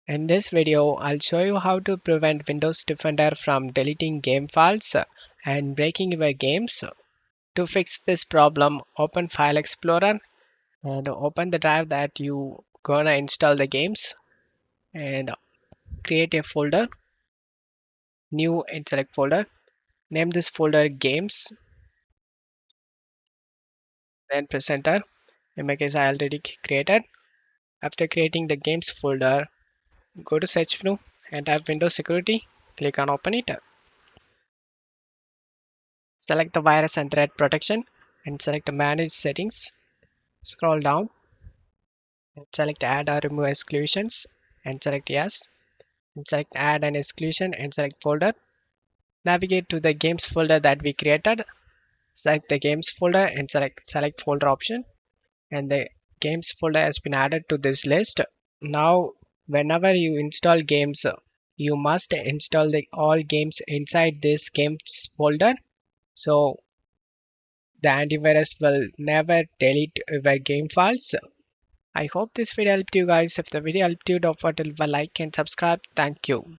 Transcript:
In this video, I'll show you how to prevent Windows Defender from deleting game files and breaking your games. To fix this problem, open File Explorer and open the drive that you gonna install the games and create a folder, new and select folder. Name this folder games, then press enter. In my case, I already created. After creating the games folder, go to search menu and type Windows Security. Click on open it. Select the virus and threat protection and select the manage settings. Scroll down and select add or remove exclusions and select yes. And select add an exclusion and select folder. Navigate to the games folder that we created. Select the games folder and select folder option. And the games folder has been added to this list. Now, whenever you install games, you must install all games inside this games folder. So the antivirus will never delete your game files. I hope this video helped you guys. If the video helped you, don't forget to leave a like and subscribe. Thank you.